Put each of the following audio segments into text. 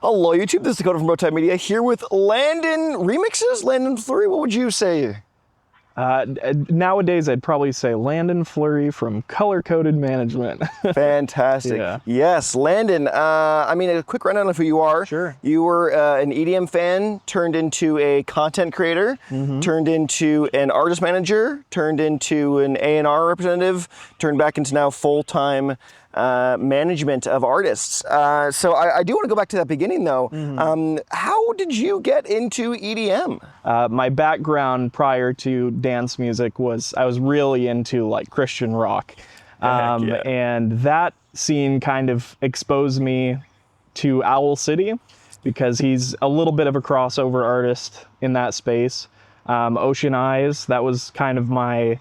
Hello YouTube, this is Dakota from Bowtied Media here with Landon Remixes. Landon Fleury, what would you say? Nowadays, I'd probably say Landon Fleury from Color Coded Management. Fantastic. Yeah. Yes, Landon. I mean, a quick rundown of who you are. Sure. You were an EDM fan, turned into a content creator, turned into an artist manager, turned into an A&R representative, turned back into now full-time management of artists. So I do want to go back to that beginning though. How did you get into EDM? My background prior to dance music was I was really into like Christian rock. Yeah. And that scene kind of exposed me to Owl City because he's a little bit of a crossover artist in that space. Ocean Eyes, that was kind of my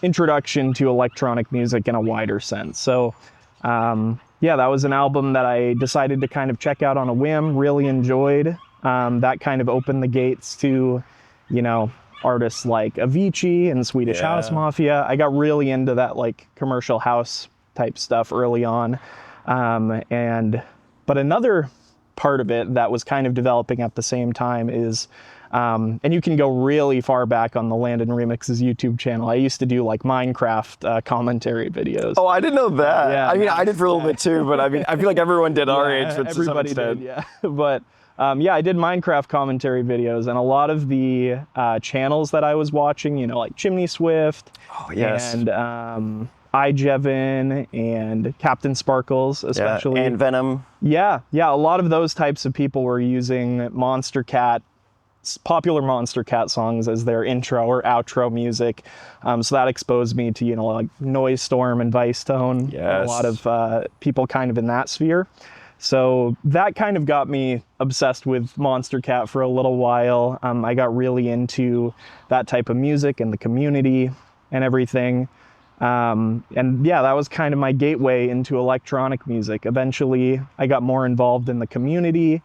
introduction to electronic music in a wider sense. So yeah, that was an album that I decided to kind of check out on a whim, really enjoyed. That kind of opened the gates to, you know, artists like Avicii and Swedish House Mafia. I got really into that like commercial house type stuff early on. But another part of it that was kind of developing at the same time is and you can go really far back on the Landon Remixes YouTube channel. I used to do like Minecraft commentary videos. Oh, I didn't know that. Yeah, I mean, I did for a little bit too, but I mean, I feel like everyone did our age. But everybody did, yeah. But yeah, I did Minecraft commentary videos, and a lot of the channels that I was watching, you know, like Chimney Swift, and iJevin and Captain Sparkles, especially, and Venom. Yeah, a lot of those types of people were using popular Monster Cat songs as their intro or outro music. So that exposed me to, you know, like Noise Storm and Vice Tone. A lot of people kind of in that sphere. So that kind of got me obsessed with Monster Cat for a little while. I got really into that type of music and the community and everything. And yeah, that was kind of my gateway into electronic music. Eventually, I got more involved in the community.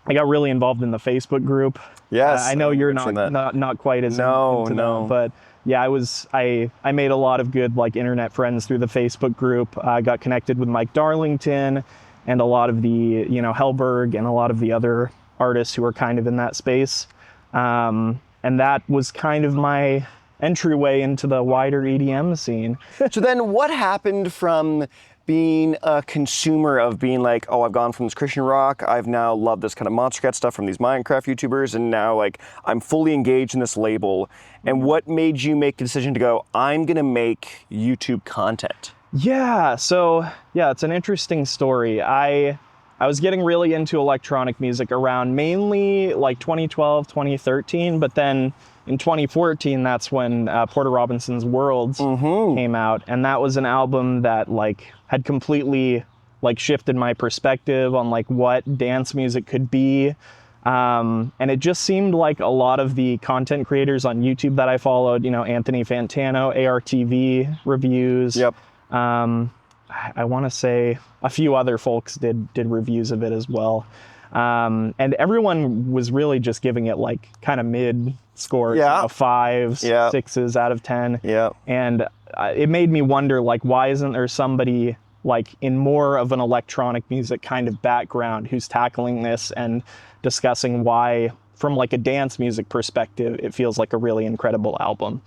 I got really involved in the Facebook group. Yes, I know you're not quite as into that, but yeah, I made a lot of good like internet friends through the Facebook group. I got connected with Mike Darlington and a lot of the, you know, Hellberg and a lot of the other artists who are kind of in that space. And that was kind of my entryway into the wider EDM scene. So then what happened from being a consumer of being like, oh, I've gone from this Christian rock, I've now loved this kind of Monster Cat stuff from these Minecraft YouTubers, and now like I'm fully engaged in this label. And what made you make the decision to go, I'm gonna make YouTube content? Yeah, so yeah, it's an interesting story. I was getting really into electronic music around mainly like 2012, 2013, but then in 2014, that's when Porter Robinson's Worlds came out, and that was an album that like had completely like shifted my perspective on like what dance music could be. And it just seemed like a lot of the content creators on YouTube that I followed, you know, Anthony Fantano, ARTV reviews. I want to say a few other folks did reviews of it as well. And everyone was really just giving it like kind of mid scores, you know, 5s, 6s out of 10. And it made me wonder, like, why isn't there somebody like in more of an electronic music kind of background who's tackling this and discussing why, from like a dance music perspective, it feels like a really incredible album.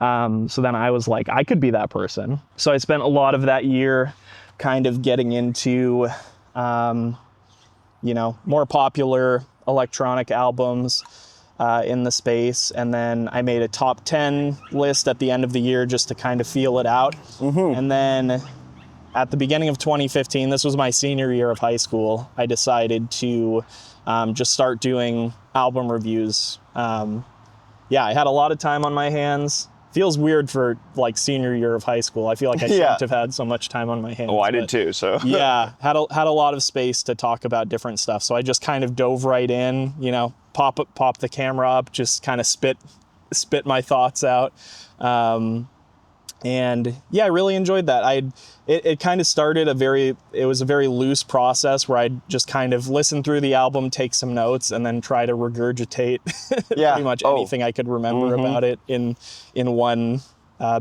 So then I was like, I could be that person. So I spent a lot of that year kind of getting into, you know, more popular electronic albums in the space. And then I made a top 10 list at the end of the year just to kind of feel it out. And then at the beginning of 2015, this was my senior year of high school, I decided to just start doing album reviews. Yeah, I had a lot of time on my hands. Feels weird for like senior year of high school. I feel like I shouldn't have had so much time on my hands. Oh, I did too, so. Yeah, had a lot of space to talk about different stuff. So I just kind of dove right in, you know, pop the camera up, just kind of spit my thoughts out. And yeah, I really enjoyed that. It kind of started it was a very loose process where I'd just kind of listen through the album, take some notes, and then try to regurgitate pretty much anything I could remember about it in one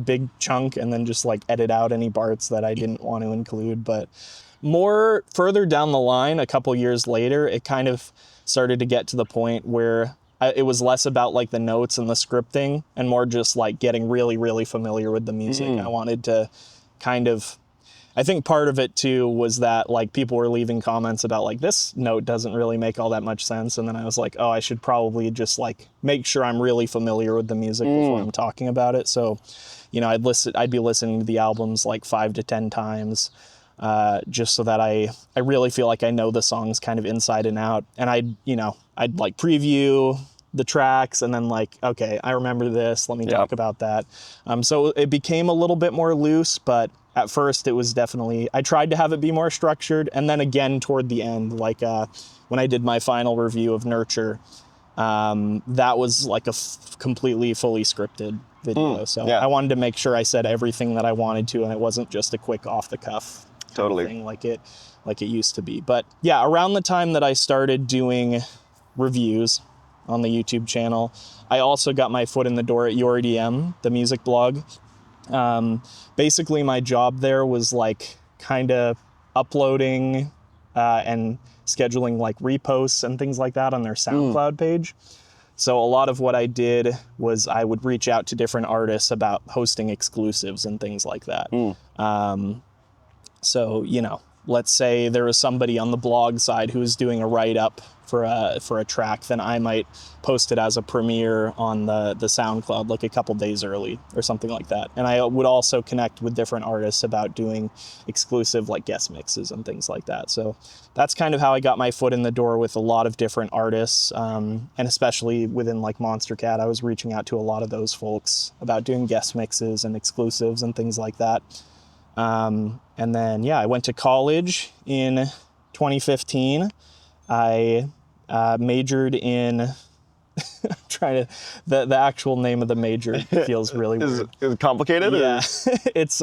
big chunk, and then just like edit out any parts that I didn't want to include. But more further down the line, a couple years later, it kind of started to get to the point where it was less about like the notes and the scripting and more just like getting really, really familiar with the music. I wanted to kind of, I think part of it too was that like people were leaving comments about like this note doesn't really make all that much sense. And then I was like, oh, I should probably just like make sure I'm really familiar with the music before I'm talking about it. So, you know, I'd be listening to the albums like 5 to 10 times. Just so that I really feel like I know the songs kind of inside and out. And I'd like preview the tracks and then like, okay, I remember this, let me talk about that. So it became a little bit more loose, but at first it was definitely, I tried to have it be more structured. And then again, toward the end, like when I did my final review of Nurture, that was like a completely fully scripted video. I wanted to make sure I said everything that I wanted to, and it wasn't just a quick off the cuff thing like it used to be. But yeah, around the time that I started doing reviews on the YouTube channel, I also got my foot in the door at Your EDM, the music blog. Basically my job there was like kind of uploading and scheduling like reposts and things like that on their SoundCloud page. So a lot of what I did was I would reach out to different artists about hosting exclusives and things like that. So, you know, let's say there was somebody on the blog side who was doing a write-up for a track, then I might post it as a premiere on the SoundCloud like a couple days early or something like that. And I would also connect with different artists about doing exclusive like guest mixes and things like that. So that's kind of how I got my foot in the door with a lot of different artists. And especially within like Monster Cat, I was reaching out to a lot of those folks about doing guest mixes and exclusives and things like that. And then, I went to college in 2015. I majored in, the actual name of the major feels really weird. Is it complicated? Yeah, it's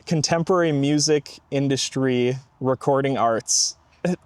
contemporary music industry recording arts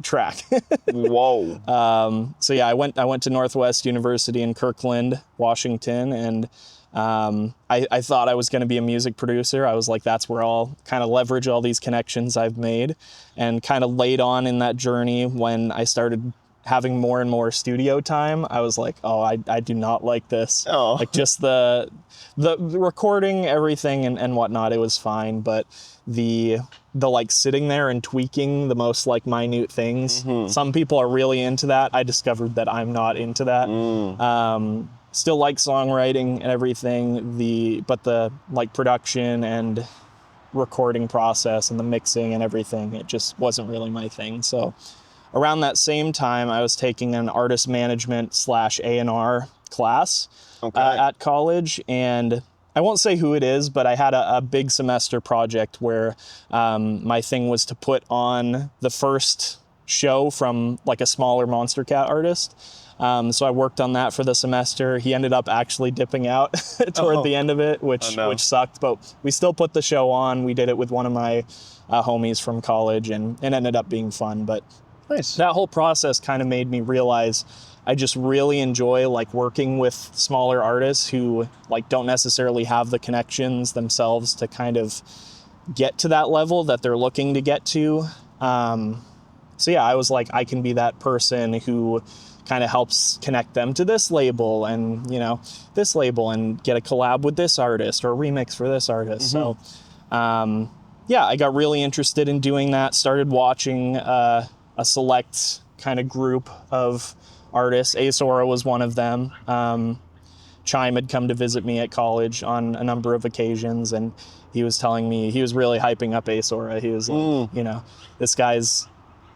track. Whoa. I went to Northwest University in Kirkland, Washington, and I thought I was going to be a music producer. I was like, that's where I'll kind of leverage all these connections I've made. And kind of late on in that journey, when I started having more and more studio time, I was like, oh, I do not like this. Oh. Like just the recording everything and whatnot, it was fine. But the like sitting there and tweaking the most like minute things, some people are really into that. I discovered that I'm not into that. Still like songwriting and everything, but the like production and recording process and the mixing and everything, it just wasn't really my thing. So around that same time, I was taking an artist management / A&R class at college, and I won't say who it is, but I had a big semester project where my thing was to put on the first show from like a smaller Monster Cat artist. So I worked on that for the semester. He ended up actually dipping out toward the end of it, which sucked, but we still put the show on. We did it with one of my homies from college, and it ended up being fun. But nice. That whole process kind of made me realize I just really enjoy like working with smaller artists who like don't necessarily have the connections themselves to kind of get to that level that they're looking to get to. I was like, I can be that person who kind of helps connect them to this label and, this label, and get a collab with this artist or a remix for this artist. So, I got really interested in doing that, started watching a select kind of group of artists. Asora was one of them. Chime had come to visit me at college on a number of occasions, and he was telling me, he was really hyping up Asora. He was like,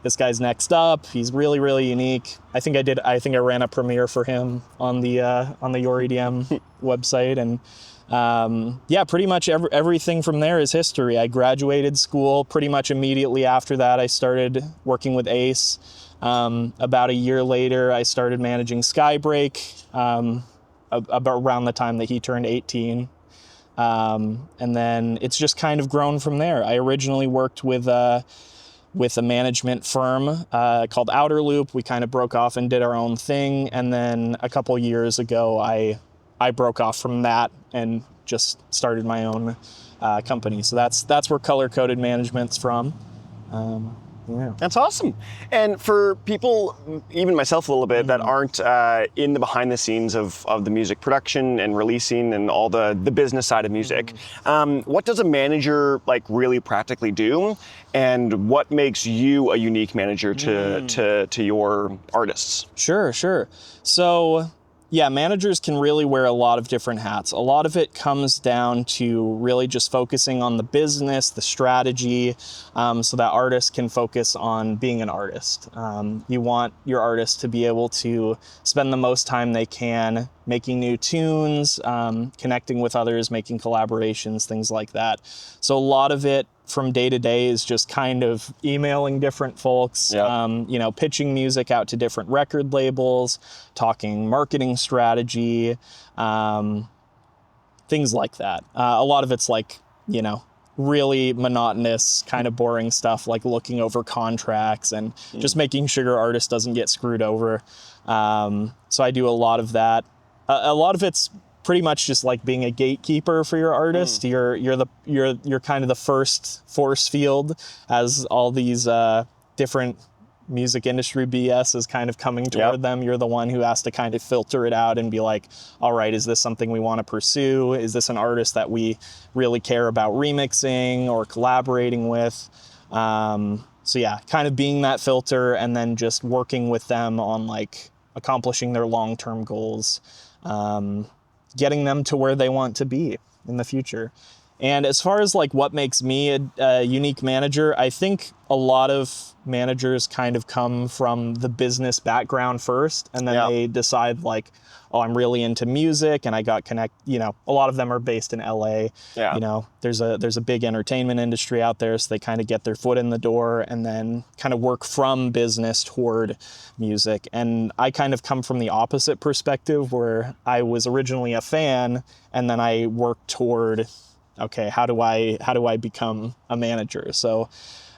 this guy's next up. He's really, really unique. I think I ran a premiere for him on the Your EDM website. And pretty much everything from there is history. I graduated school pretty much immediately after that. I started working with Ace. About a year later, I started managing Skybreak, about around the time that he turned 18. And then it's just kind of grown from there. I originally worked with a management firm called Outer Loop. We kind of broke off and did our own thing. And then a couple years ago, I broke off from that and just started my own company. So that's where Color Coded Management's from. Yeah. That's awesome. And for people, even myself a little bit, that aren't in the behind the scenes of the music production and releasing and all the business side of music, what does a manager like really practically do? And what makes you a unique manager to your artists? Sure. So, yeah, managers can really wear a lot of different hats. A lot of it comes down to really just focusing on the business, the strategy, so that artists can focus on being an artist. You want your artists to be able to spend the most time they can making new tunes, connecting with others, making collaborations, things like that. So a lot of it from day to day is just kind of emailing different folks, pitching music out to different record labels, talking marketing strategy, things like that. A lot of it's like, really monotonous, kind of boring stuff like looking over contracts and just making sure your artist doesn't get screwed over. So I do a lot of that. A lot of it's pretty much just like being a gatekeeper for your artist. You're kind of the first force field as all these different music industry BS is kind of coming toward them. You're the one who has to kind of filter it out and be like, all right, is this something we want to pursue? Is this an artist that we really care about remixing or collaborating with? So yeah, kind of being that filter and then just working with them on like accomplishing their long-term goals, getting them to where they want to be in the future. And as far as like what makes me a unique manager, I think a lot of managers kind of come from the business background first, and then they decide like, oh, I'm really into music and I got a lot of them are based in LA. There's a big entertainment industry out there, so they kind of get their foot in the door and then kind of work from business toward music. And I kind of come from the opposite perspective, where I was originally a fan and then I worked toward, okay, how do I become a manager? So,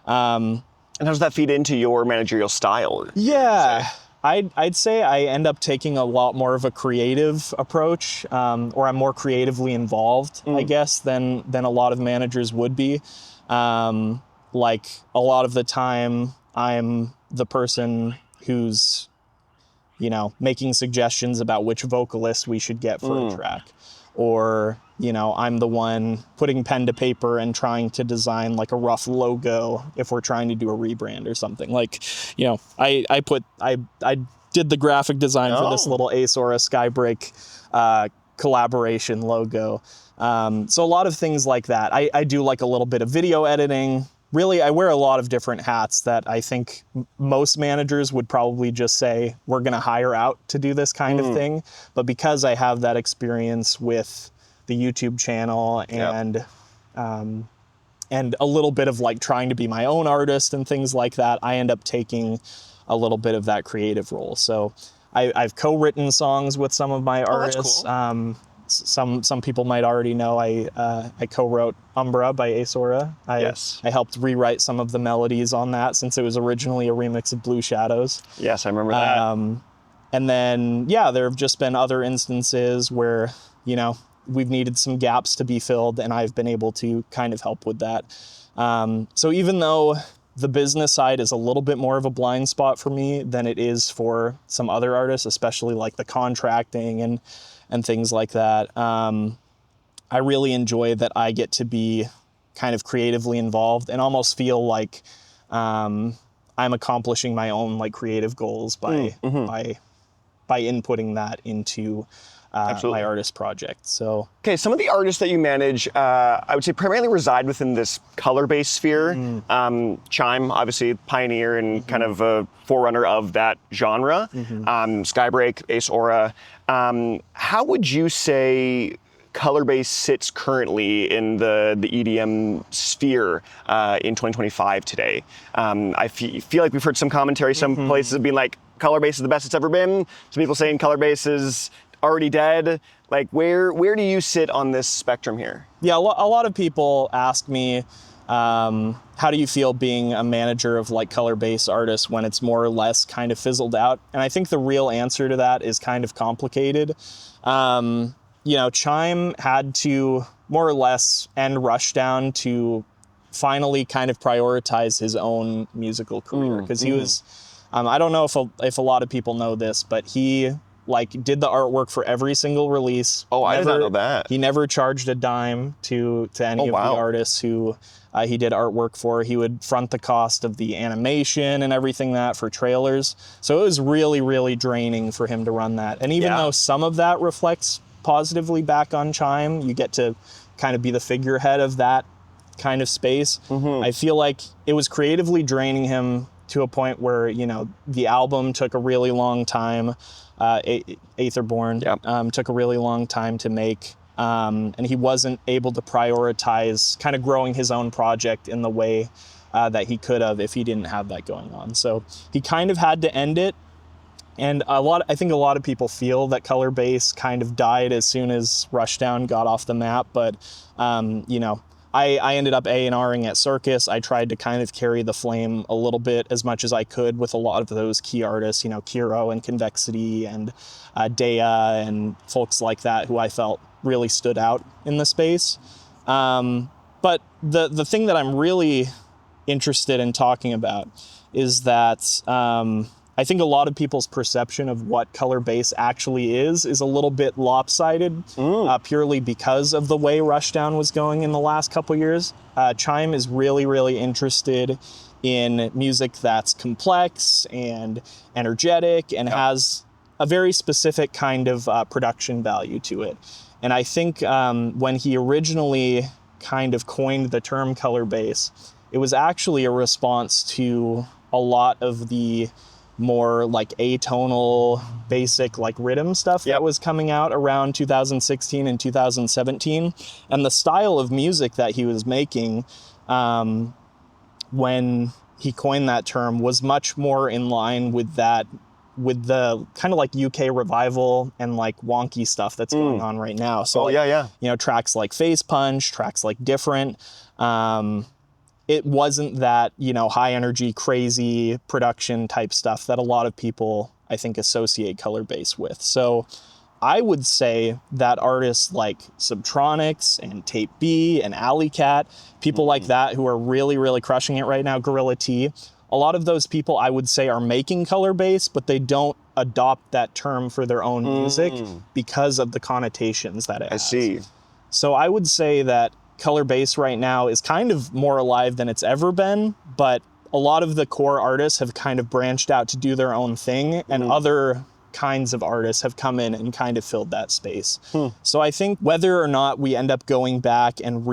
and how does that feed into your managerial style? Yeah, I'd say I end up taking a lot more of a creative approach, or I'm more creatively involved, I guess, than a lot of managers would be. Like a lot of the time, I'm the person who's, making suggestions about which vocalist we should get for a track. Or, I'm the one putting pen to paper and trying to design like a rough logo if we're trying to do a rebrand or something. Like, I did the graphic design for this little Aesora Skybreak collaboration logo. So a lot of things like that. I do like a little bit of video editing. Really, I wear a lot of different hats that I think most managers would probably just say, we're going to hire out to do this kind of thing. But because I have that experience with the YouTube channel and a little bit of like trying to be my own artist and things like that, I end up taking a little bit of that creative role. So I've co-written songs with some of my artists. That's cool. Some people might already know I co-wrote Umbra by Aesora. I helped rewrite some of the melodies on that, since it was originally a remix of Blue Shadows. Yes, I remember that. And then, there have just been other instances where, we've needed some gaps to be filled, and I've been able to kind of help with that. So even though the business side is a little bit more of a blind spot for me than it is for some other artists, especially like the contracting and things like that. I really enjoy that I get to be kind of creatively involved and almost feel like I'm accomplishing my own like creative goals by inputting that into my artist project. So okay, some of the artists that you manage, I would say primarily reside within this color-based sphere. Chime, obviously pioneer and kind of a forerunner of that genre. Skybreak, Aesora. How would you say color-based sits currently in the EDM sphere in 2025 today? I feel like we've heard some commentary, some places being like, color-based is the best it's ever been. Some people saying color-based is already dead. Like, where do you sit on this spectrum here? Yeah, a lot of people ask me, how do you feel being a manager of like color-based artists when it's more or less kind of fizzled out? And I think the real answer to that is kind of complicated. Chime had to more or less end Rushdown to finally kind of prioritize his own musical career, because he was, I don't know if a lot of people know this, but he like did the artwork for every single release. Oh, I did not know that. He never charged a dime to any of the artists who he did artwork for. He would front the cost of the animation and everything that for trailers. So it was really, really draining for him to run that. And even though some of that reflects positively back on Chime, you get to kind of be the figurehead of that kind of space. I feel like it was creatively draining him to a point where, you know, the album took a really long time. Aetherborn took a really long time to make. And he wasn't able to prioritize kind of growing his own project in the way that he could have if he didn't have that going on. So he kind of had to end it. And I think a lot of people feel that color bass kind of died as soon as Rushdown got off the map. But, you know, I ended up A&Ring at Circus. I tried to kind of carry the flame a little bit as much as I could with a lot of those key artists, you know, Kiro and Convexity and Dea and folks like that who I felt really stood out in the space. But the thing that I'm really interested in talking about is that I think a lot of people's perception of what color bass actually is a little bit lopsided, purely because of the way Rushdown was going in the last couple years. Chime is really, really interested in music that's complex and energetic and has a very specific kind of production value to it. And I think when he originally kind of coined the term color bass, it was actually a response to a lot of the more like atonal, basic like rhythm stuff that was coming out around 2016 and 2017. And the style of music that he was making when he coined that term was much more in line with that, with the kind of like UK revival and like wonky stuff that's going on right now. So you know, tracks like Face Punch, tracks like Different, it wasn't that, you know, high energy, crazy production type stuff that a lot of people, I think, associate color bass with. So I would say that artists like Subtronics and Tape B and Alley Cat, people like that who are really, really crushing it right now, Gorilla T, a lot of those people I would say are making color bass, but they don't adopt that term for their own music because of the connotations that it has. I see. So I would say that color bass right now is kind of more alive than it's ever been, but a lot of the core artists have kind of branched out to do their own thing, and other kinds of artists have come in and kind of filled that space. So I think whether or not we end up going back and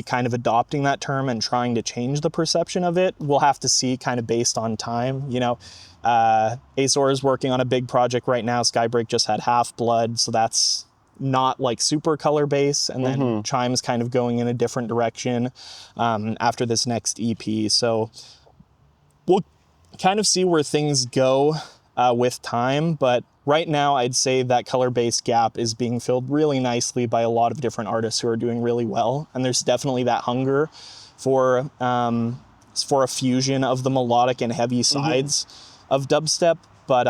kind of adopting that term and trying to change the perception of it, we'll have to see, kind of based on time. You know, Azor is working on a big project right now. Skybreak just had Half Blood, so that's not like super color bass, and then Chime's kind of going in a different direction after this next EP. So we'll kind of see where things go with time, but right now I'd say that color bass gap is being filled really nicely by a lot of different artists who are doing really well, and there's definitely that hunger for a fusion of the melodic and heavy sides of dubstep, but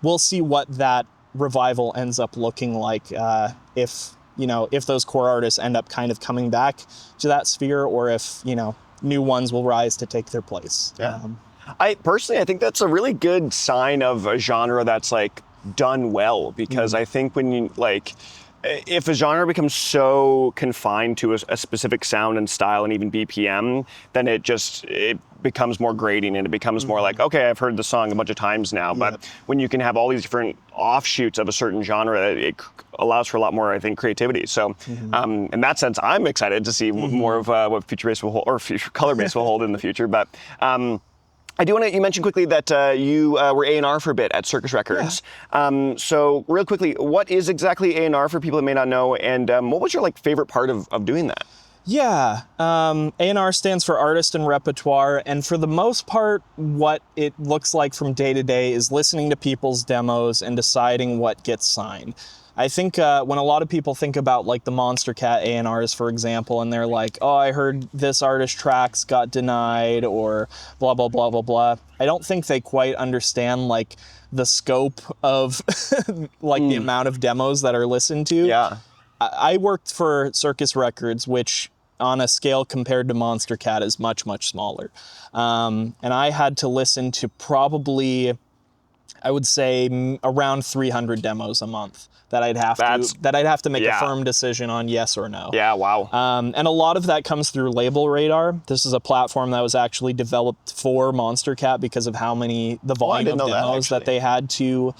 we'll see what that revival ends up looking like if those core artists end up kind of coming back to that sphere, or if, you know, new ones will rise to take their place. I think that's a really good sign of a genre that's like done well, because I think when you like, if a genre becomes so confined to a specific sound and style and even BPM, then it becomes more grating, and it becomes more like, okay, I've heard the song a bunch of times now. But when you can have all these different offshoots of a certain genre, it allows for a lot more, I think, creativity. So in that sense, I'm excited to see more of what future bass will hold, or future color bass will hold in the future. But I do want to, you mentioned quickly that you were A&R for a bit at Circus Records. So real quickly, what is exactly A&R for people that may not know, and what was your like favorite part of doing that? A&R stands for Artist and Repertoire, and for the most part, what it looks like from day to day is listening to people's demos and deciding what gets signed. I think when a lot of people think about like the Monster Cat A&Rs, for example, and they're like, oh, I heard this artist tracks got denied, or blah, blah, blah, blah, blah. I don't think they quite understand like the scope of like the amount of demos that are listened to. I worked for Circus Records, which on a scale compared to Monster Cat is much, much smaller. And I had to listen to probably, I would say, around 300 demos a month that I'd have to make a firm decision on yes or no. Yeah, wow. And a lot of that comes through Label Radar. This is a platform that was actually developed for Monster Cat because of the volume of demos that they had to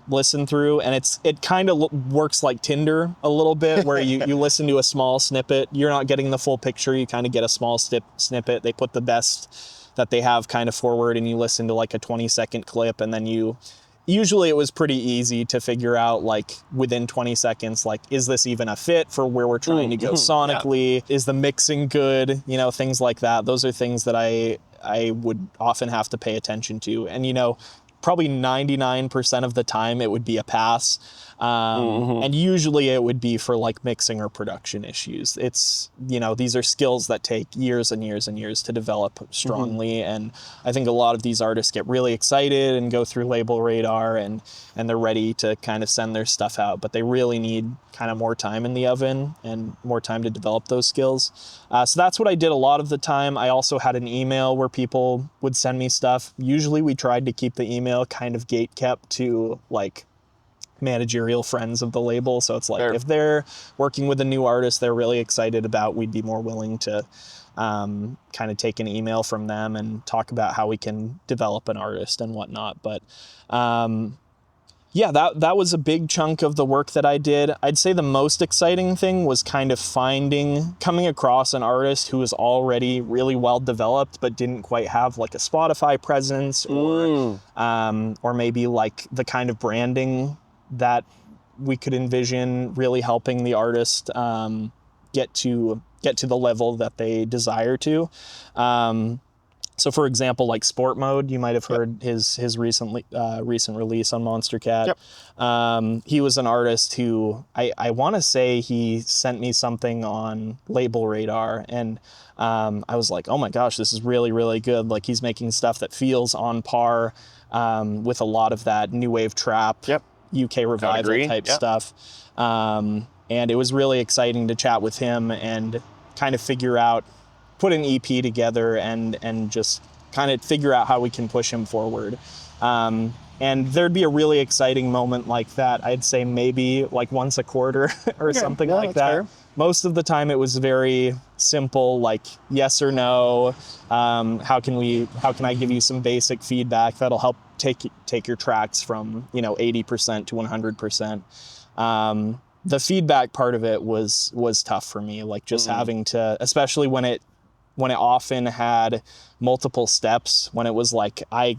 listen through. And it kind of works like Tinder a little bit, where you listen to a small snippet. You're not getting the full picture. You kind of get a small snippet. They put the best that they have kind of forward, and you listen to like a 20-second clip, and then usually it was pretty easy to figure out, like, within 20 seconds, like, is this even a fit for where we're trying to go sonically? Yeah. Is the mixing good? You know, things like that. Those are things that I would often have to pay attention to. And, you know, probably 99% of the time it would be a pass. And usually it would be for like mixing or production issues. It's, you know, these are skills that take years and years and years to develop strongly. And I think a lot of these artists get really excited and go through Label Radar and they're ready to kind of send their stuff out, but they really need kind of more time in the oven and more time to develop those skills. So that's what I did a lot of the time. I also had an email where people would send me stuff. Usually we tried to keep the email kind of gate kept to like managerial friends of the label. So it's like, if they're working with a new artist they're really excited about, we'd be more willing to kind of take an email from them and talk about how we can develop an artist and whatnot. But yeah, that was a big chunk of the work that I did. I'd say the most exciting thing was kind of coming across an artist who was already really well developed, but didn't quite have like a Spotify presence or maybe like the kind of branding that we could envision really helping the artist get to the level that they desire to. So for example, like Sport Mode, you might have heard his recent release on Monster Cat. He was an artist who I want to say he sent me something on Label Radar, and I was like, oh my gosh, this is really, really good. Like, he's making stuff that feels on par with a lot of that new wave trap, UK revival type stuff. And it was really exciting to chat with him and kind of put an EP together and just kind of figure out how we can push him forward. And there'd be a really exciting moment like that, I'd say maybe like once a quarter or something like that. Fair. Most of the time it was very simple, like yes or no. How can I give you some basic feedback that'll help take your tracks from, 80% to 100%. The feedback part of it was tough for me, like just having to, especially when it often had multiple steps, when it was like, I,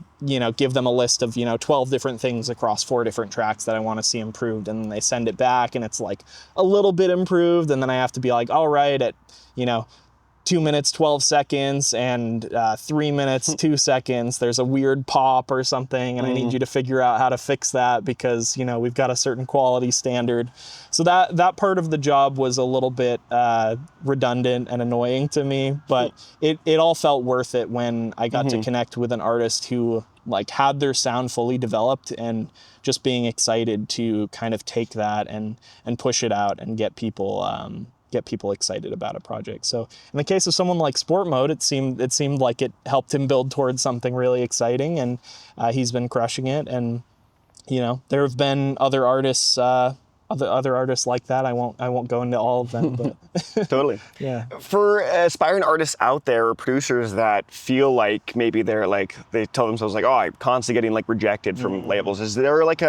give them a list of, 12 different things across 4 different tracks that I want to see improved. And then they send it back and it's like a little bit improved. And then I have to be like, all right, at, 2 minutes, 12 seconds and 3 minutes, 2 seconds, there's a weird pop or something. And I need you to figure out how to fix that because, we've got a certain quality standard. So that part of the job was a little bit redundant and annoying to me, but it all felt worth it when I got to connect with an artist who like had their sound fully developed, and just being excited to kind of take that and push it out and get people excited about a project. So in the case of someone like Sport Mode, it seemed like it helped him build towards something really exciting, and he's been crushing it. And there have been other artists like that. I won't go into all of them, but totally. Yeah. For aspiring artists out there or producers that feel like maybe they tell themselves like, oh, I'm constantly getting like rejected from labels. Is there like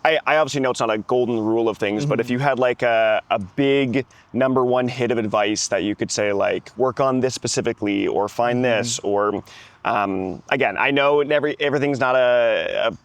I obviously know it's not a golden rule of things, but if you had like a big number one hit of advice that you could say like, work on this specifically or find this, or again, I know everything's not a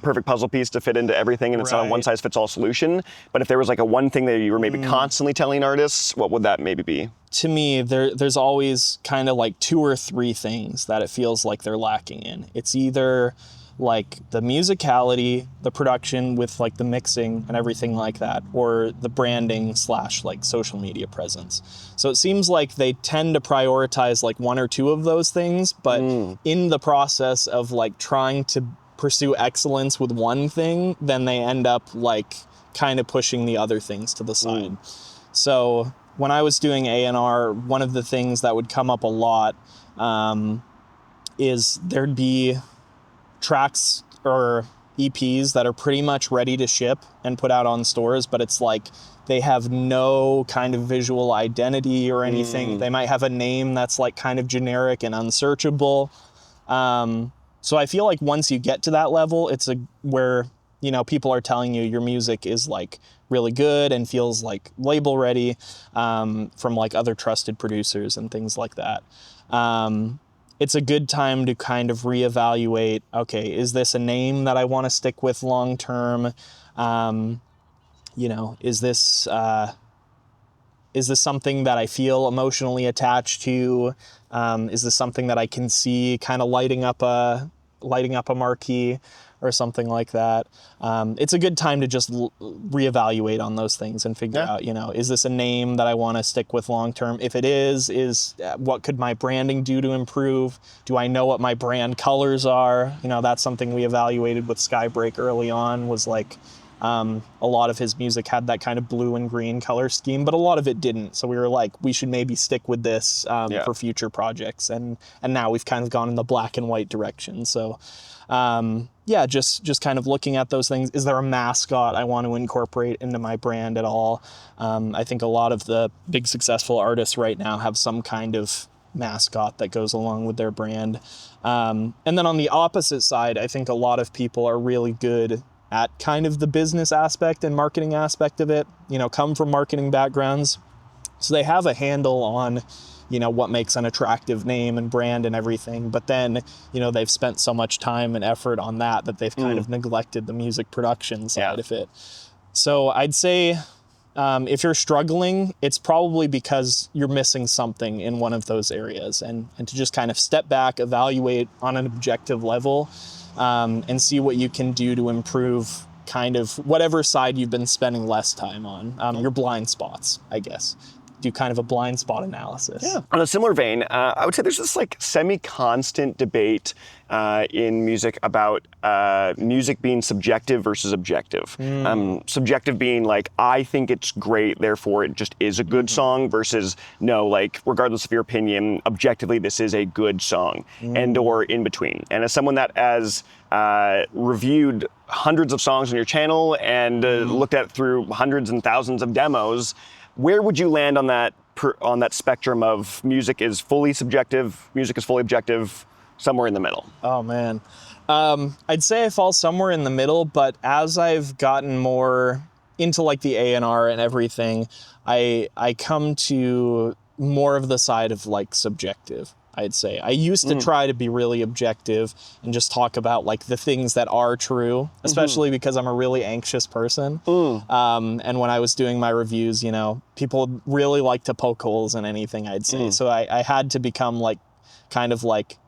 perfect puzzle piece to fit into everything, and it's not a one size fits all solution, but if there was like a one thing that you were maybe constantly telling artists, what would that maybe be? To me, there's always kind of like 2 or 3 things that it feels like they're lacking in. It's either like the musicality, the production with like the mixing and everything like that, or the branding / like social media presence. So it seems like they tend to prioritize like 1 or 2 of those things, but in the process of like trying to pursue excellence with one thing, then they end up like kind of pushing the other things to the side. So when I was doing A&R, one of the things that would come up a lot is there'd be tracks or EPs that are pretty much ready to ship and put out on stores, but it's like they have no kind of visual identity or anything. They might have a name that's like kind of generic and unsearchable. So I feel like once you get to that level, it's where, you know, people are telling you your music is like really good and feels like label ready, from like other trusted producers and things like that. It's a good time to kind of reevaluate, okay, is this a name that I want to stick with long term? You know, is this something that I feel emotionally attached to? Is this something that I can see kind of lighting up a marquee or something like that? It's a good time to just reevaluate on those things and figure out, you know, is this a name that I want to stick with long term? If it is what could my branding do to improve? Do I know what my brand colors are? You know, that's something we evaluated with Skybreak early on, was like, a lot of his music had that kind of blue and green color scheme, but a lot of it didn't. So we were like, we should maybe stick with this for future projects. And now we've kind of gone in the black and white direction. So just kind of looking at those things. Is there a mascot I want to incorporate into my brand at all? I think a lot of the big successful artists right now have some kind of mascot that goes along with their brand. And then on the opposite side, I think a lot of people are really good at kind of the business aspect and marketing aspect of it, you know, come from marketing backgrounds. So they have a handle on, you know, what makes an attractive name and brand and everything. But then, you know, they've spent so much time and effort on that they've kind of neglected the music production side of it. So I'd say if you're struggling, it's probably because you're missing something in one of those areas, and to just kind of step back, evaluate on an objective level, and see what you can do to improve kind of whatever side you've been spending less time on, your blind spots, I guess. Do kind of a blind spot analysis. Yeah. On a similar vein, I would say there's this like semi-constant debate in music about music being subjective versus objective. Subjective being like, I think it's great, therefore it just is a good song, versus no, like regardless of your opinion, objectively this is a good song, and or in between. And as someone that has reviewed hundreds of songs on your channel and looked at it through hundreds and thousands of demos, where would you land on that spectrum of music is fully subjective, music is fully objective, somewhere in the middle? Oh man, I'd say I fall somewhere in the middle, but as I've gotten more into like the A&R and everything, I come to more of the side of like subjective. I'd say I used to try to be really objective and just talk about like the things that are true, especially because I'm a really anxious person. And when I was doing my reviews, you know, people really like to poke holes in anything I'd say. So I had to become like, kind of like,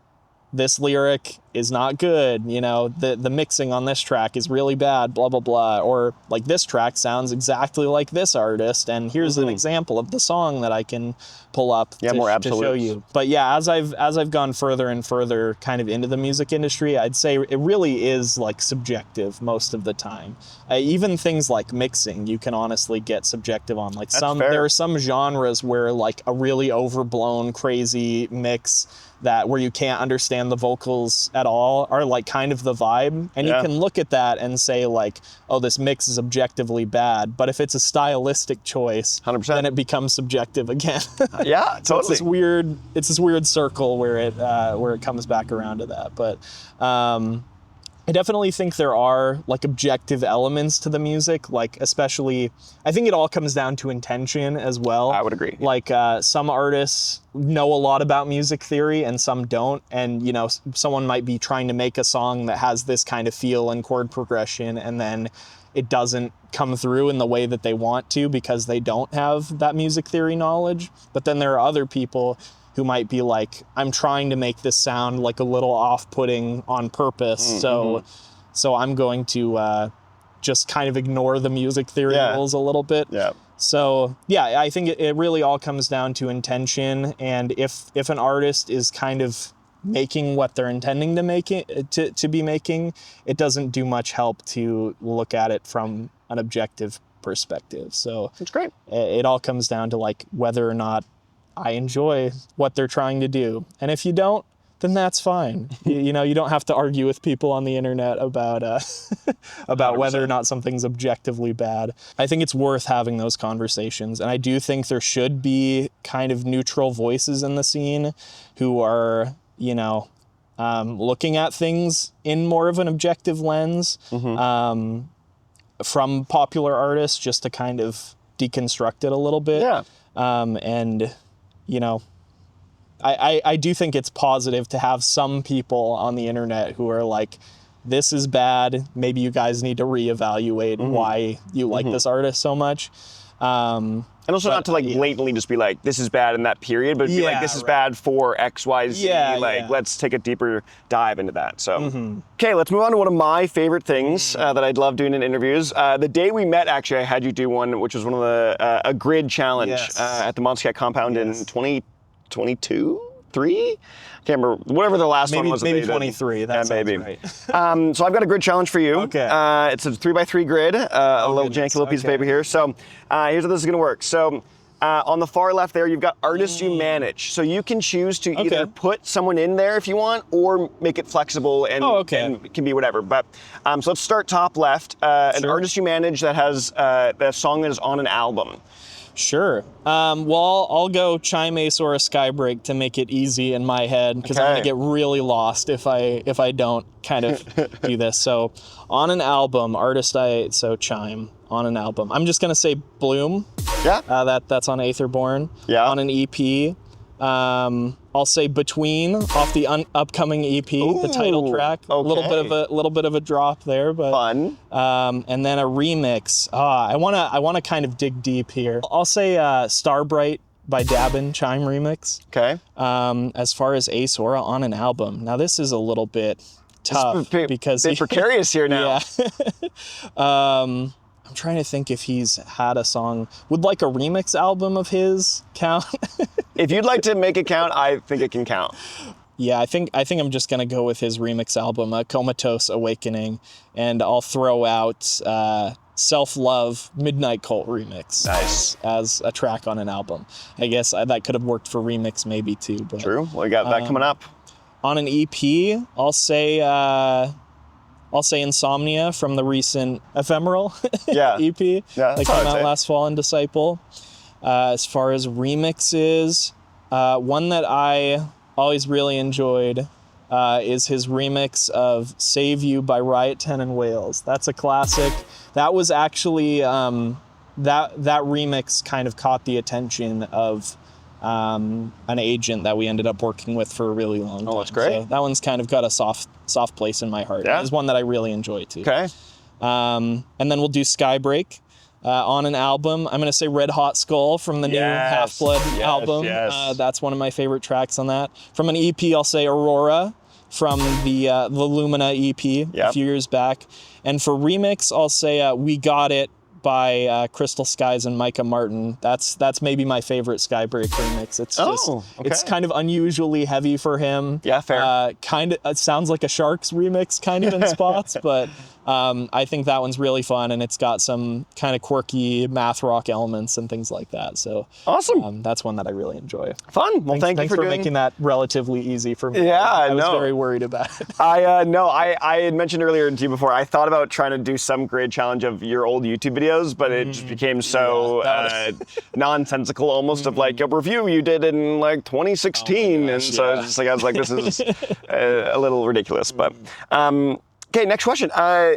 this lyric is not good, you know, the mixing on this track is really bad, blah, blah, blah. Or like, this track sounds exactly like this artist, and here's an example of the song that I can pull up to show you. But yeah, as I've gone further and further kind of into the music industry, I'd say it really is like subjective most of the time. Even things like mixing, you can honestly get subjective on. Like there are some genres where like a really overblown, crazy mix where you can't understand the vocals at all are like kind of the vibe. And you can look at that and say like, oh, this mix is objectively bad. But if it's a stylistic choice, 100%, then it becomes subjective again. Yeah, totally. So it's this weird circle where it comes back around to that. But I definitely think there are like objective elements to the music, like especially, I think it all comes down to intention as well. I would agree. Like some artists know a lot about music theory and some don't. And, you know, someone might be trying to make a song that has this kind of feel and chord progression, and then it doesn't come through in the way that they want to because they don't have that music theory knowledge. But then there are other people who might be like, I'm trying to make this sound like a little off-putting on purpose. So I'm going to just kind of ignore the music theory rules a little bit. Yeah. So yeah, I think it really all comes down to intention. And if an artist is kind of making what they're intending to make it to be making, it doesn't do much help to look at it from an objective perspective. So That's great. it all comes down to like whether or not I enjoy what they're trying to do. And if you don't, then that's fine. You know, you don't have to argue with people on the internet about about whether or not something's objectively bad. I think it's worth having those conversations. And I do think there should be kind of neutral voices in the scene who are, you know, looking at things in more of an objective lens from popular artists, just to kind of deconstruct it a little bit. Yeah. And, you know, I do think it's positive to have some people on the internet who are like, this is bad. Maybe you guys need to reevaluate why you like this artist so much. And also not to like blatantly just be like, this is bad in that period, but be like, this is bad for X, Y, Z. Let's take a deeper dive into that. So, okay, let's move on to one of my favorite things that I'd love doing in interviews. The day we met, actually, I had you do one, which was one of the, a grid challenge at the Monster Cat compound in 2022, 3? I can't remember, whatever the last one was. Maybe 23, that sounds right. So I've got a grid challenge for you. Okay. It's a 3x3 grid, a little janky little piece of paper here. So here's how this is gonna work. So on the far left there, you've got artists you manage. So you can choose to either put someone in there if you want, or make it flexible and, and it can be whatever. But so let's start top left. An artist you manage that has a song that is on an album. Sure. Well, I'll go Chime or a Skybreak to make it easy in my head, because I'm gonna get really lost if I don't kind of do this. So on an album, so Chime on an album. I'm just gonna say Bloom. Yeah. That's on Aetherborn. Yeah. On an EP. I'll say Between off the upcoming EP, the title track. A little bit of a drop there, but fun. And then a remix. I wanna kind of dig deep here. I'll say Starbright by Dabin, Chime remix. Okay. As far as Aesora on an album. Now this is a little bit tough because bit precarious here now. Yeah. I'm trying to think if he's had a song. Would like a remix album of his count? If you'd like to make it count, I think it can count. Yeah, I think I'm just gonna go with his remix album, Comatose Awakening, and I'll throw out Self-Love Midnight Cult remix. Nice. As a track on an album. I guess that could have worked for remix maybe too. But, true. Well, we got that coming up. On an EP, I'll say Insomnia from the recent Ephemeral EP that came out last fall in Disciple. As far as remixes, one that I always really enjoyed is his remix of Save You by Riot 10 and Wales. That's a classic. That was actually, that remix kind of caught the attention of an agent that we ended up working with for a really long time. Oh, that's great. So that one's kind of got a soft place in my heart. Yeah. It's one that I really enjoy too. Okay. And then we'll do Skybreak. On an album, I'm going to say Red Hot Skull from the new Half-Blood album. Yes. That's one of my favorite tracks on that. From an EP, I'll say Aurora from the Lumina EP a few years back. And for remix, I'll say We Got It by Crystal Skies and Micah Martin. That's maybe my favorite Skybreak remix. It's it's kind of unusually heavy for him. Yeah, fair. It sounds like a Sharks remix kind of in spots, but I think that one's really fun, and it's got some kind of quirky math rock elements and things like that. So awesome. That's one that I really enjoy. Fun. Well, thanks you for making that relatively easy for me. Yeah, I was very worried about it. I had mentioned earlier to you before, I thought about trying to do some grid challenge of your old YouTube videos, but it just became so nonsensical almost of like a review you did in like 2016. And so I was like, this is a little ridiculous, but okay, next question.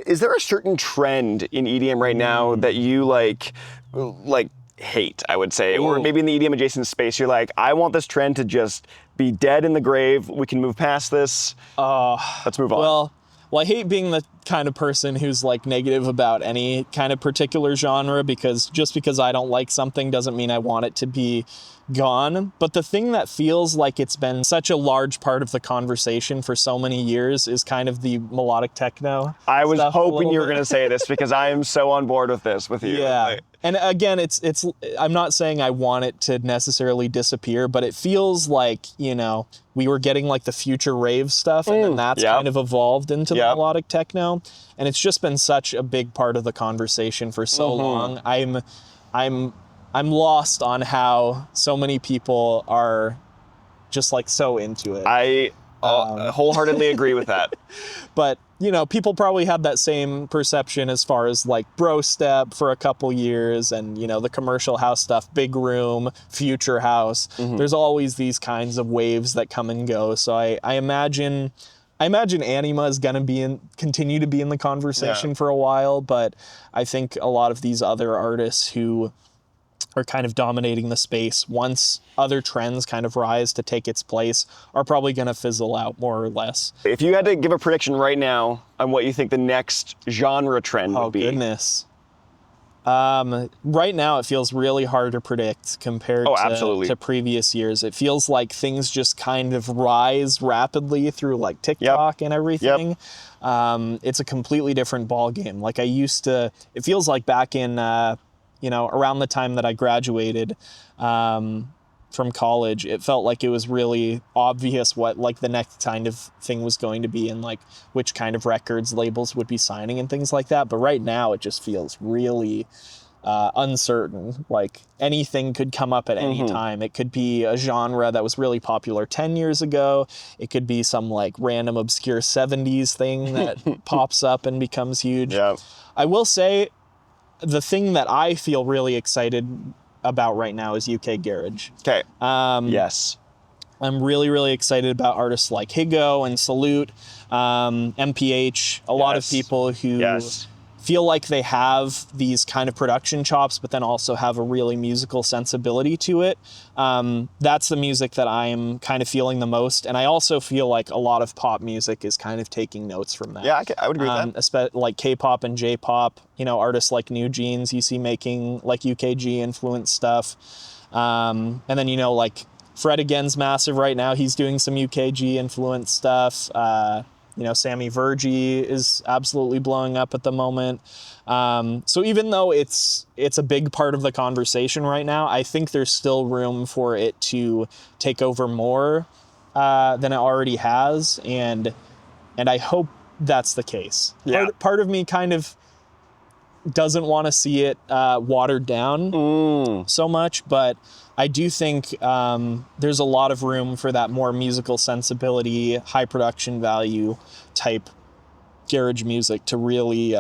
Is there a certain trend in EDM right now that you like hate, I would say, or maybe in the EDM adjacent space, you're like, I want this trend to just be dead in the grave. We can move past this. Let's move on. Well, I hate being the kind of person who's like negative about any kind of particular genre, because just because I don't like something doesn't mean I want it to be gone. But the thing that feels like it's been such a large part of the conversation for so many years is kind of the melodic techno. I was hoping you were going to say this, because I am so on board with this with you. Yeah. And again, it's I'm not saying I want it to necessarily disappear, but it feels like, you know, we were getting like the future rave stuff, and then that's kind of evolved into the melodic techno, and it's just been such a big part of the conversation for so long. I'm lost on how so many people are just like so into it. I wholeheartedly agree with that. But, you know, people probably had that same perception as far as like bro step for a couple years, and, you know, the commercial house stuff, big room, future house. There's always these kinds of waves that come and go. So I imagine Anima is going to continue to be in the conversation for a while, but I think a lot of these other artists who are kind of dominating the space, once other trends kind of rise to take its place, are probably going to fizzle out more or less. If you had to give a prediction right now on what you think the next genre trend would be. Oh, goodness. Right now, it feels really hard to predict compared to previous years. It feels like things just kind of rise rapidly through like TikTok and everything. It's a completely different ball game. Like it feels like back in, you know, around the time that I graduated from college, it felt like it was really obvious what like the next kind of thing was going to be, and like which kind of records labels would be signing and things like that. But right now it just feels really uncertain. Like anything could come up at any time. It could be a genre that was really popular 10 years ago. It could be some like random obscure 70s thing that pops up and becomes huge. I will say, the thing that I feel really excited about right now is UK Garage. Okay. Yes. I'm really, really excited about artists like Higo and Salute, MPH, a lot of people who feel like they have these kind of production chops, but then also have a really musical sensibility to it. That's the music that I'm kind of feeling the most. And I also feel like a lot of pop music is kind of taking notes from that. Yeah, I would agree with that. Like K-pop and J-pop, you know, artists like New Jeans, you see making like UKG influenced stuff. And then, you know, like Fred Again's massive right now. He's doing some UKG influenced stuff. You know, Sammy Vergy is absolutely blowing up at the moment. So even though it's a big part of the conversation right now, I think there's still room for it to take over more than it already has, and I hope that's the case. Part of me kind of doesn't want to see it watered down so much, but I do think there's a lot of room for that more musical sensibility, high production value type garage music to really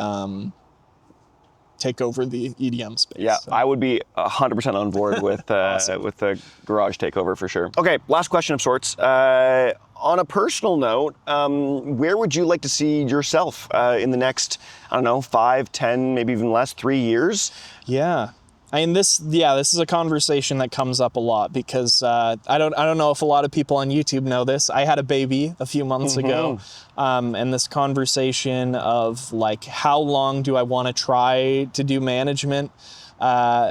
take over the EDM space. Yeah, so I would be 100% on board with Awesome. with the garage takeover for sure. Okay, last question of sorts. On a personal note, where would you like to see yourself in the next, I don't know, 5, 10, maybe even less, 3 years? Yeah. I mean, this is a conversation that comes up a lot because I don't know if a lot of people on YouTube know this. I had a baby a few months ago, and this conversation of like, how long do I want to try to do management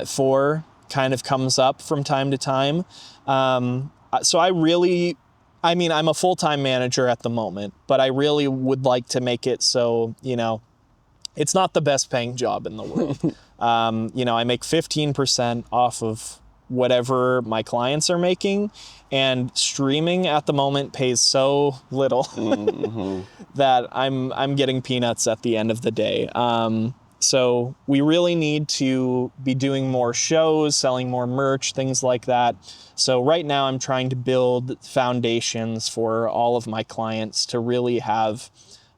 for kind of comes up from time to time. So I'm a full-time manager at the moment, but I really would like to make it so, you know, it's not the best paying job in the world. You know, I make 15% off of whatever my clients are making, and streaming at the moment pays so little that I'm getting peanuts at the end of the day. So we really need to be doing more shows, selling more merch, things like that. So right now I'm trying to build foundations for all of my clients to really have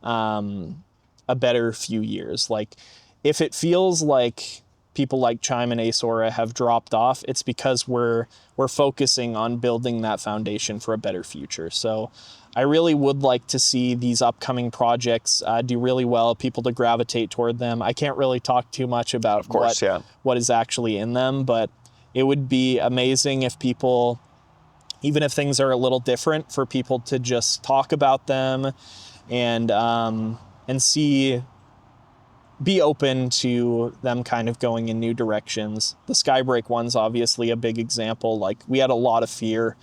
a better few years. Like, if it feels like people like Chime and Asora have dropped off, it's because we're focusing on building that foundation for a better future. So I really would like to see these upcoming projects do really well, people to gravitate toward them. I can't really talk too much about what is actually in them, but it would be amazing if people, even if things are a little different, for people to just talk about them and be open to them kind of going in new directions. The Skybreak one's obviously a big example. Like, we had a lot of fear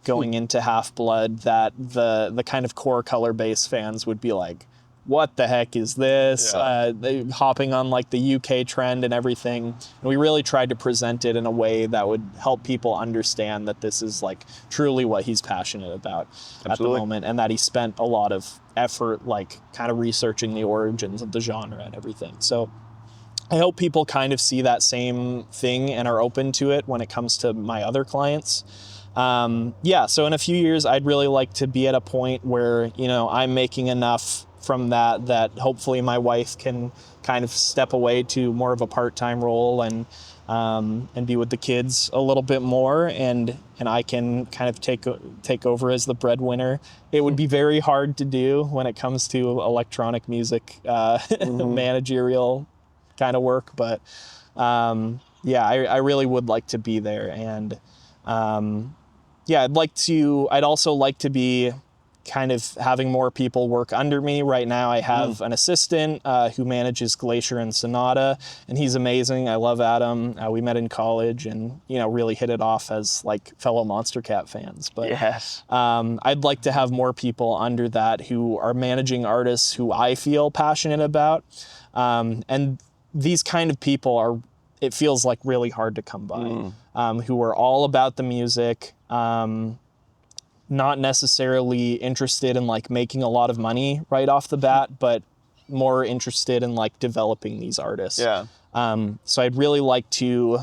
going into Half-Blood that the kind of core color-based fans would be like, what the heck is this? Hopping on like the UK trend and everything. And we really tried to present it in a way that would help people understand that this is like truly what he's passionate about at the moment, and that he spent a lot of effort like kind of researching the origins of the genre and everything. So I hope people kind of see that same thing and are open to it when it comes to my other clients. So in a few years, I'd really like to be at a point where, you know, I'm making enough from that hopefully my wife can kind of step away to more of a part-time role and be with the kids a little bit more, and I can kind of take over as the breadwinner. It would be very hard to do when it comes to electronic music, managerial kind of work, but I really would like to be there, and I'd also like to be kind of having more people work under me. Right now I have an assistant who manages Glacier and SØNATA, and he's amazing. I love Adam. We met in college and, you know, really hit it off as like fellow Monster Cat fans. But yes, I'd like to have more people under that who are managing artists who I feel passionate about. And these kind of people are, it feels like, really hard to come by, who are all about the music, not necessarily interested in like making a lot of money right off the bat, but more interested in like developing these artists. So I'd really like to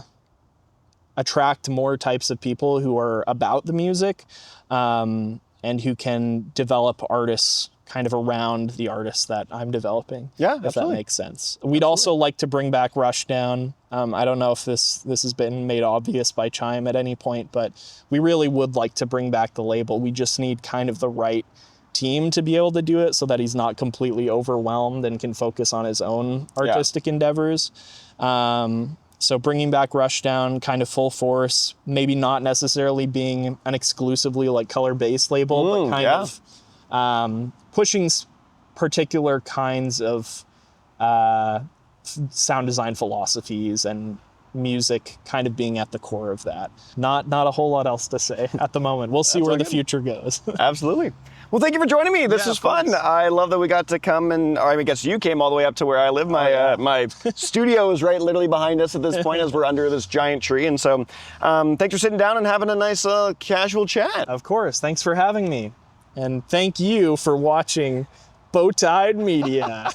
attract more types of people who are about the music, and who can develop artists kind of around the artists that I'm developing. If that makes sense. We'd also like to bring back Rushdown. I don't know if this has been made obvious by Chime at any point, but we really would like to bring back the label. We just need kind of the right team to be able to do it so that he's not completely overwhelmed and can focus on his own artistic endeavors. So bringing back Rushdown kind of full force, maybe not necessarily being an exclusively like color-based label, but kind of pushing particular kinds of sound design philosophies and music kind of being at the core of that. Not a whole lot else to say at the moment. We'll see where the future goes. Absolutely. Well, thank you for joining me. This was fun. I love that we got to come I guess you came all the way up to where I live. My studio is right literally behind us at this point as we're under this giant tree. And so thanks for sitting down and having a nice casual chat. Of course. Thanks for having me. And thank you for watching Bowtied Media.